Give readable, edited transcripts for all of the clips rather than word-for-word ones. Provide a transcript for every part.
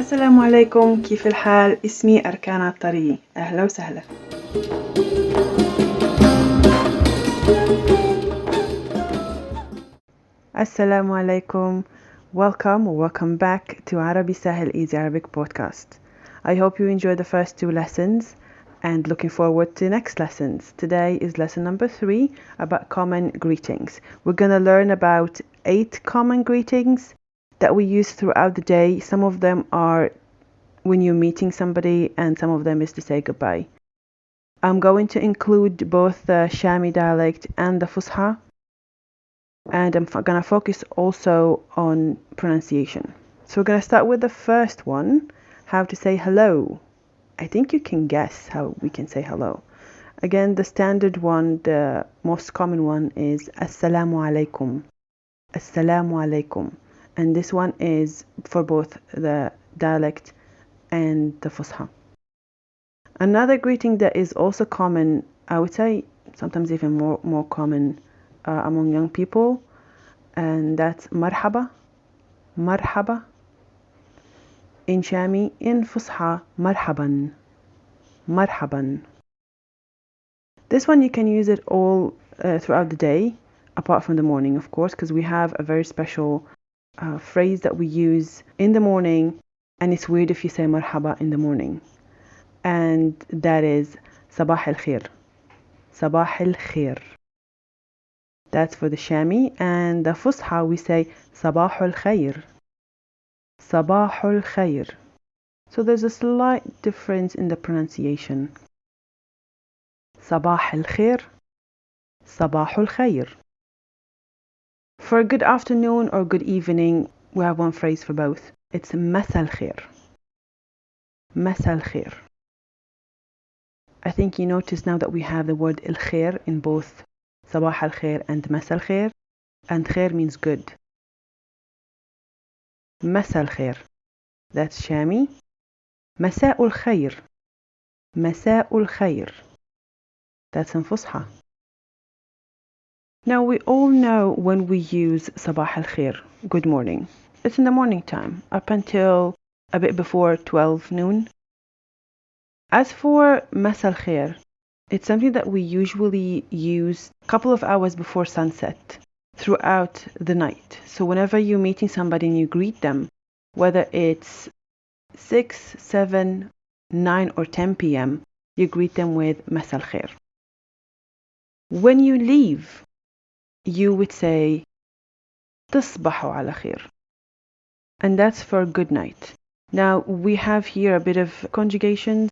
السلام عليكم، كيف الحال؟ اسمي أركان الطري. أهلا وسهلا. Assalamu alaikum. Welcome back to Arabi Sahel Easy Arabic podcast. I hope you enjoyed the first two lessons and looking forward to next lessons. Today is lesson number 3 about common greetings. We're going to learn about 8 common greetings that we use throughout the day. Some of them are when you're meeting somebody and some of them is to say goodbye. I'm going to include both the Shami dialect and the Fusha, and I'm going to focus also on pronunciation. So we're going to start with the first one, how to say hello. I think you can guess how we can say hello. Again, the standard one, the most common one is Assalamu alaikum. Assalamu alaikum. And this one is for both the dialect and the Fusha. Another greeting that is also common, I would say sometimes even more common among young people, and that's marhaba. Marhaba. In Shami, in Fusha, marhaban. Marhaban. This one you can use it all throughout the day, apart from the morning, of course, because we have a very special phrase that we use in the morning, and it's weird if you say marhaba in the morning. And that is Sabah al-Khair. Sabah al-Khair. That's for the Shami. And the Fusha we say Sabah al-Khair. Sabah al-Khair. So there's a slight difference in the pronunciation. Sabah al-Khair. Sabah al-Khair. For a good afternoon or good evening, we have one phrase for both. It's Masa al-Khair. Masa al-Khair. I think you notice now that we have the word al-Khair in both Sabah al-Khair and Masa al-Khair, and Khair means good. Masa al-Khair. That's Shami. Masa al-Khair. Masa al-Khair. That's in Fusha. Now we all know when we use Sabah al-Khair, good morning. It's in the morning time, up until a bit before 12 noon. As for Masa al-Khair, it's something that we usually use a couple of hours before sunset throughout the night. So whenever you're meeting somebody and you greet them, whether it's 6, 7, 9 or 10 p.m., you greet them with Masa al-Khair. When you leave, you would say Tasbahu ala khair. And that's for good night. Now we have here a bit of conjugation.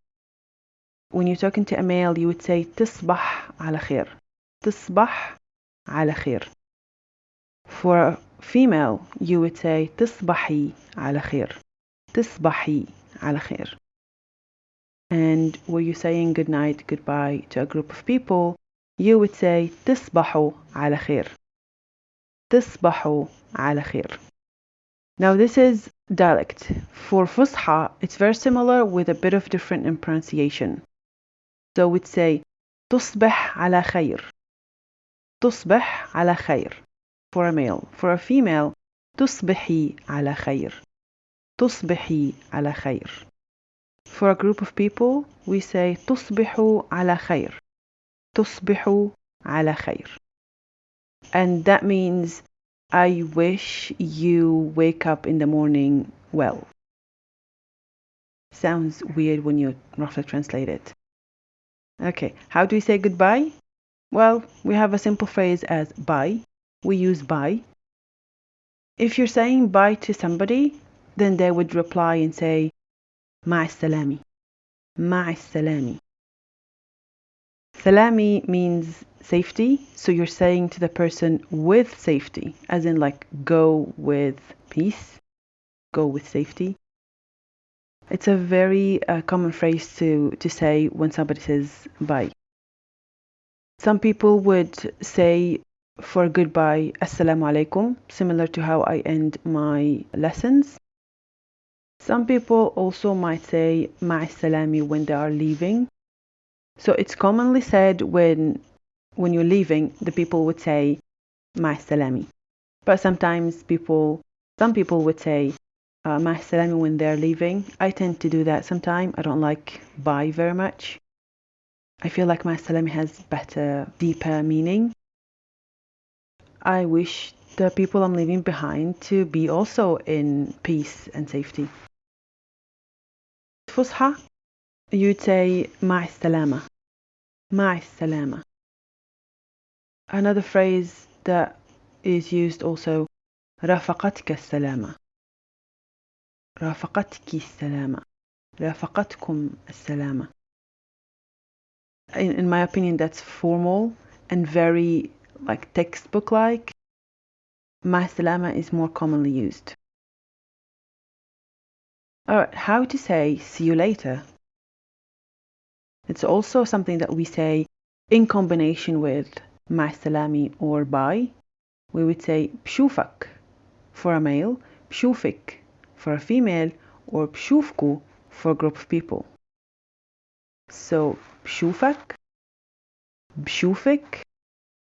When you're talking to a male, you would say Tasbah ala khair. Tasbah ala khair. For a female, you would say Tasbahi ala khair. Tasbahi ala khair. And where you're saying good night, goodbye to a group of people, you would say Tasbahu ala khair. Tasbahu ala khair. Now this is dialect. For Fusha, it's very similar with a bit of different in pronunciation. So we'd say تصبح على خير. تصبح على خير for a male. For a female, تصبحي على خير. تصبحي على خير. For a group of people, we say تصبحوا على خير. تصبحوا على خير. And that means I wish you wake up in the morning well. Sounds weird when you roughly translate it. Okay, how do we say goodbye? Well, we have a simple phrase as bye. We use bye. If you're saying bye to somebody, then they would reply and say مع السلامة. مع السلامة. Salami means safety, so you're saying to the person with safety, as in like go with peace, go with safety. It's a very common phrase to say when somebody says bye. Some people would say for goodbye, Assalamu alaikum, similar to how I end my lessons. Some people also might say ma'a salami when they are leaving. So it's commonly said when you're leaving, the people would say ma'a salami. But sometimes some people would say مع السلامة when they're leaving. I tend to do that sometimes. I don't like bye very much. I feel like مع السلامة has better, deeper meaning. I wish the people I'm leaving behind to be also in peace and safety. فصحى, you'd say مع السلامة. مع السلامة. Another phrase that is used also, رافقتك السلامة. رافقتك السلامة. رافقتكم السلامة. In my opinion, that's formal and very like textbook-like. مع السلامة is more commonly used. Alright, how to say see you later? It's also something that we say in combination with مع السلامة or bye. We would say بشوفك for a male, بشوفك for a female, or بشوفكو for a group of people. So بشوفك, بشوفك,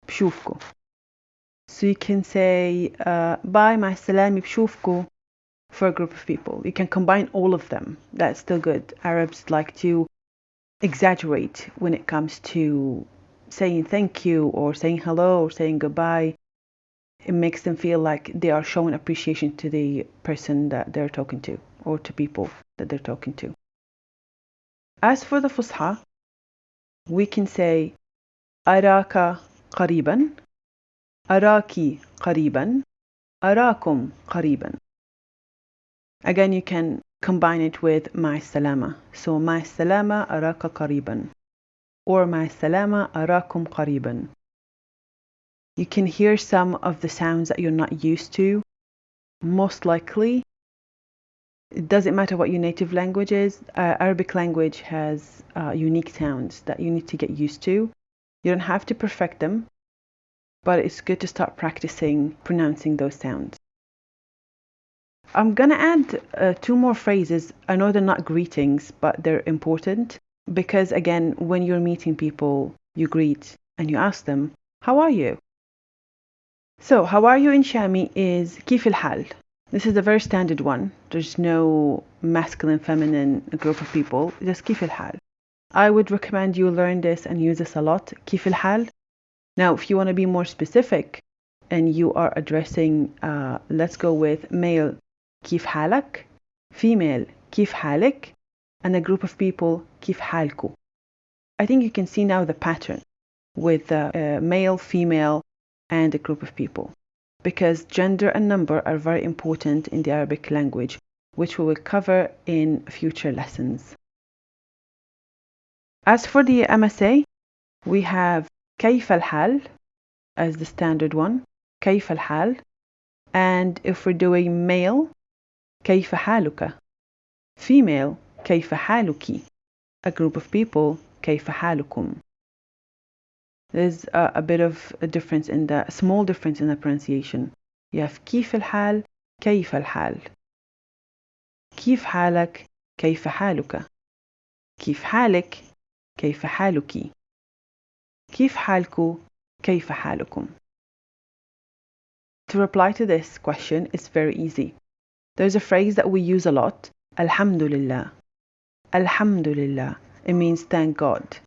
بشوفكو. So you can say bye مع السلامة بشوفكو for a group of people. You can combine all of them. That's still good. Arabs like to exaggerate when it comes to saying thank you or saying hello or saying goodbye. It makes them feel like they are showing appreciation to the person that they're talking to or to people that they're talking to. As for the Fusha, we can say أراك قريبا, أراكي قريبا, أراكم قريبا. Again, you can combine it with مع السلامة. So مع السلامة أراك قريبا or مع السلامة أراكم قريبا. You can hear some of the sounds that you're not used to. Most likely, it doesn't matter what your native language is. Arabic language has unique sounds that you need to get used to. You don't have to perfect them, but it's good to start practicing pronouncing those sounds. I'm gonna add 2 more phrases. I know they're not greetings, but they're important because, again, when you're meeting people, you greet and you ask them, how are you? So, how are you in Shami is كيف الحال. This is a very standard one. There's no masculine, feminine group of people. Just كيف الحال. I would recommend you learn this and use this a lot. كيف الحال. Now, if you want to be more specific and you are addressing, let's go with male, كيف حالك, female, كيف حالك, and a group of people, كيف حالكو. I think you can see now the pattern with male, female, and a group of people, because gender and number are very important in the Arabic language, which we will cover in future lessons. As for the MSA, we have كيف الحال as the standard one, كيف الحال, and if we're doing male, كيف حالك, female, كيف حالك, a group of people, كيف حالكم. There's a bit of a difference a small difference in the pronunciation. You have كيف الحال, كيف الحال. كيف حالك, كيف حالك. كيف حالك, كيف حالك. كيف حالكو, كيف حالكم. To reply to this question is very easy. There's a phrase that we use a lot, Alhamdulillah. Alhamdulillah. It means thank God.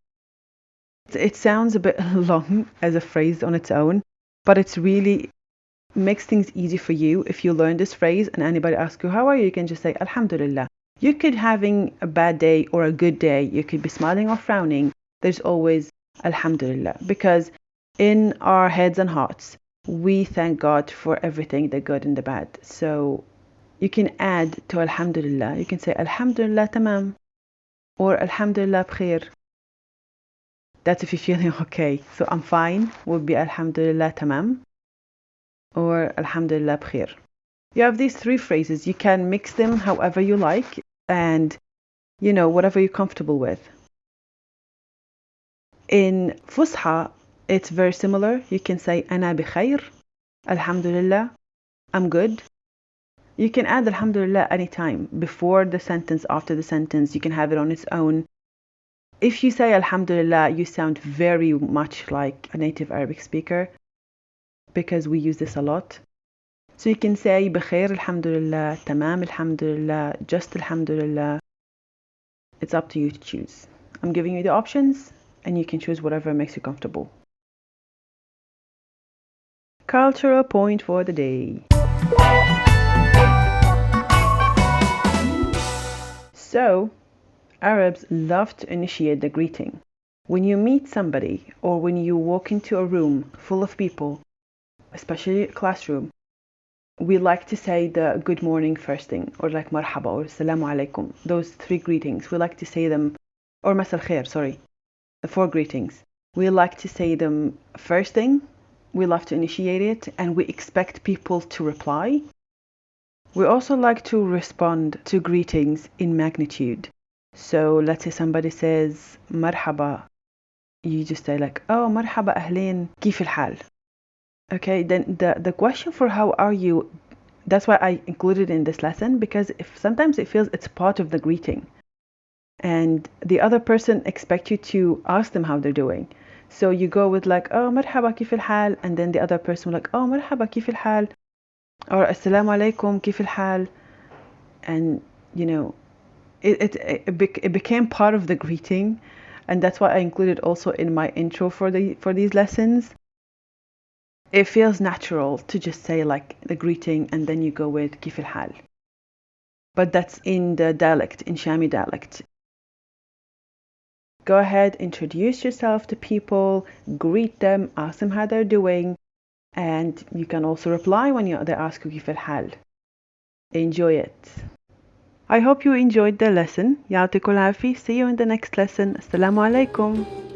It sounds a bit long as a phrase on its own, but it's really makes things easy for you. If you learn this phrase and anybody asks you, how are you? You can just say, Alhamdulillah. You could having a bad day or a good day. You could be smiling or frowning. There's always Alhamdulillah. Because in our heads and hearts, we thank God for everything, the good and the bad. So you can add to Alhamdulillah. You can say, Alhamdulillah tamam. Or Alhamdulillah bkhair. That's if you're feeling okay. So I'm fine would be Alhamdulillah tamam or Alhamdulillah bkhair. You have these 3 phrases. You can mix them however you like and, whatever you're comfortable with. In Fusha, it's very similar. You can say أنا بخير, Alhamdulillah, I'm good. You can add Alhamdulillah anytime, before the sentence, after the sentence. You can have it on its own. If you say Alhamdulillah, you sound very much like a native Arabic speaker because we use this a lot. So you can say بخير الحمد لله, تمام الحمد لله, just الحمد لله. It's up to you to choose. I'm giving you the options and you can choose whatever makes you comfortable. Cultural point for the day. So, Arabs love to initiate the greeting. When you meet somebody or when you walk into a room full of people, especially a classroom, we like to say the good morning first thing, or like marhaba or assalamu alaikum. Those three greetings, we like to say them, or masal khair, sorry, the four greetings. We like to say them first thing, we love to initiate it, and we expect people to reply. We also like to respond to greetings in magnitude. So let's say somebody says marhaba, you just say like, oh marhaba أهلين كيف الحال. Okay, then the question for how are you, that's why I included in this lesson, because if sometimes it feels it's part of the greeting and the other person expect you to ask them how they're doing. So you go with like, oh مرحبا كيف الحال, and then the other person will like, oh مرحبا كيف الحال, or السلام عليكم كيف الحال. And you know, it became part of the greeting, and that's why I included also in my intro for these lessons. It feels natural to just say like the greeting and then you go with كيف الحال. But that's in the dialect, in Shami dialect. Go ahead, introduce yourself to people, greet them, ask them how they're doing, and you can also reply when they ask you كيف الحال. Enjoy it. I hope you enjoyed the lesson. يعطيكم العافية. See you in the next lesson. Assalamu alaikum.